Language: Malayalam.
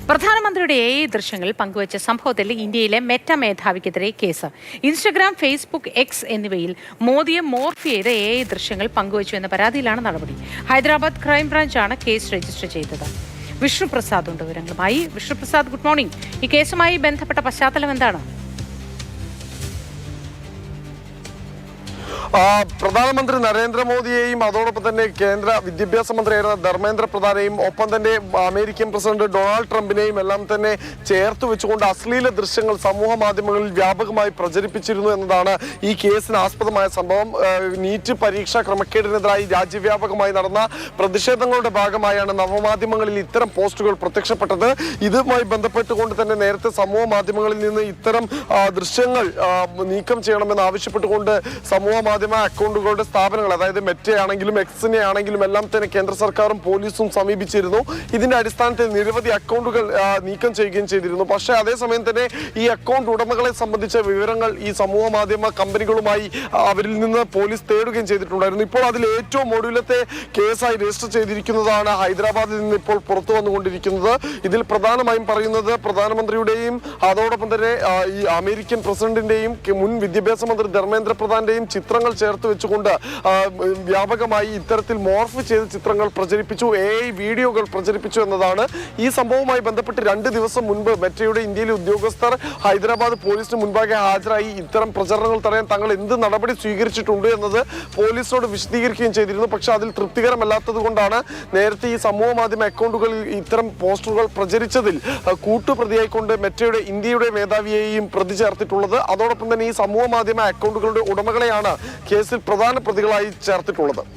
പ്രധാനമന്ത്രിയുടെ AI ദൃശ്യങ്ങൾ പങ്കുവച്ച സംഭവത്തിൽ ഇന്ത്യയിലെ മെറ്റ മേധാവിക്കെതിരെ കേസ്. ഇൻസ്റ്റഗ്രാം, ഫേസ്ബുക്ക്, എക്സ് എന്നിവയിൽ മോദിയെ മോർഫ് ചെയ്ത് AI ദൃശ്യങ്ങൾ പങ്കുവച്ചു എന്ന പരാതിയിലാണ് നടപടി. ഹൈദരാബാദ് ക്രൈംബ്രാഞ്ചാണ് കേസ് രജിസ്റ്റർ ചെയ്തത്. വിഷ്ണുപ്രസാദ് ഉണ്ട് വിവരങ്ങളുമായി. Vishnuprasad, good morning. ഈ കേസുമായി ബന്ധപ്പെട്ട പശ്ചാത്തലം എന്താണ്? പ്രധാനമന്ത്രി നരേന്ദ്രമോദിയെയും അതോടൊപ്പം തന്നെ കേന്ദ്ര വിദ്യാഭ്യാസ മന്ത്രിയായിരുന്ന ധർമ്മേന്ദ്ര പ്രധാനെയും ഒപ്പം തന്നെ അമേരിക്കൻ പ്രസിഡന്റ് ഡൊണാൾഡ് ട്രംപിനെയും എല്ലാം തന്നെ ചേർത്ത് വെച്ചുകൊണ്ട് അശ്ലീല ദൃശ്യങ്ങൾ സമൂഹ മാധ്യമങ്ങളിൽ വ്യാപകമായി പ്രചരിപ്പിച്ചിരുന്നു എന്നതാണ് ഈ കേസിന് ആസ്പദമായ സംഭവം. നീറ്റ് പരീക്ഷാ ക്രമക്കേടിനെതിരായി രാജ്യവ്യാപകമായി നടന്ന പ്രതിഷേധങ്ങളുടെ ഭാഗമായാണ് നവമാധ്യമങ്ങളിൽ ഇത്തരം പോസ്റ്റുകൾ പ്രത്യക്ഷപ്പെട്ടത്. ഇതുമായി ബന്ധപ്പെട്ടുകൊണ്ട് തന്നെ നേരത്തെ സമൂഹ മാധ്യമങ്ങളിൽ നിന്ന് ഇത്തരം ദൃശ്യങ്ങൾ നീക്കം ചെയ്യണമെന്ന് ആവശ്യപ്പെട്ടുകൊണ്ട് സമൂഹ മാധ്യമ അക്കൗണ്ടുകളുടെ സ്ഥാപനങ്ങൾ, അതായത് മെറ്റയാണെങ്കിലും എക്സിനെ ആണെങ്കിലും എല്ലാം തന്നെ കേന്ദ്ര സർക്കാരും പോലീസും സമീപിച്ചിരുന്നു. ഇതിന്റെ അടിസ്ഥാനത്തിൽ നിരവധി അക്കൗണ്ടുകൾ നീക്കം ചെയ്യുകയും ചെയ്തിരുന്നു. പക്ഷേ അതേസമയം തന്നെ ഈ അക്കൗണ്ട് ഉടമകളെ സംബന്ധിച്ച വിവരങ്ങൾ ഈ സമൂഹ മാധ്യമ കമ്പനികളുമായി അവരിൽ നിന്ന് പോലീസ് തേടുകയും ചെയ്തിട്ടുണ്ടായിരുന്നു. ഇപ്പോൾ അതിൽ ഏറ്റവും ഒടുവിലത്തെ കേസായി രജിസ്റ്റർ ചെയ്തിരിക്കുന്നതാണ് ഹൈദരാബാദിൽ നിന്ന് ഇപ്പോൾ പുറത്തു വന്നുകൊണ്ടിരിക്കുന്നത്. ഇതിൽ പ്രധാനമായും പറയുന്നത് പ്രധാനമന്ത്രിയുടെയും അതോടൊപ്പം തന്നെ ഈ അമേരിക്കൻ പ്രസിഡന്റിന്റെയും മുൻ വിദ്യാഭ്യാസ മന്ത്രി ധർമ്മേന്ദ്ര പ്രധാന്റെയും ചിത്രങ്ങൾ ചേർത്ത് വെച്ചുകൊണ്ട് വ്യാപകമായി ഇത്തരത്തിൽ മോർഫ് ചെയ്ത ചിത്രങ്ങൾ പ്രചരിപ്പിച്ചു, AI വീഡിയോകൾ പ്രചരിപ്പിച്ചു എന്നതാണ്. ഈ സംഭവവുമായി ബന്ധപ്പെട്ട് 2 ദിവസം മുൻപ് മെറ്റയുടെ ഇന്ത്യയിലെ ഉദ്യോഗസ്ഥർ ഹൈദരാബാദ് പോലീസിന് മുൻപാകെ ഹാജരായി ഇത്തരം പ്രചരണങ്ങൾ തടയാൻ തങ്ങൾ എന്ത് നടപടി സ്വീകരിച്ചിട്ടുണ്ട് എന്നത് പോലീസിനോട് വിശദീകരിക്കുകയും ചെയ്തിരുന്നു. പക്ഷെ അതിൽ തൃപ്തികരമല്ലാത്തത് കൊണ്ടാണ് നേരത്തെ ഈ സമൂഹ മാധ്യമ അക്കൗണ്ടുകളിൽ ഇത്തരം പോസ്റ്ററുകൾ പ്രചരിച്ചതിൽ കൂട്ടുപ്രതിയായിക്കൊണ്ട് മെറ്റയുടെ ഇന്ത്യയുടെ മേധാവിയെയും പ്രതി ചേർത്തിട്ടുള്ളത്. അതോടൊപ്പം തന്നെ ഈ സമൂഹ മാധ്യമ അക്കൗണ്ടുകളുടെ ഉടമകളെയാണ് കേസിൽ പ്രധാന പ്രതികളായി ചേർത്തിട്ടുള്ളത്.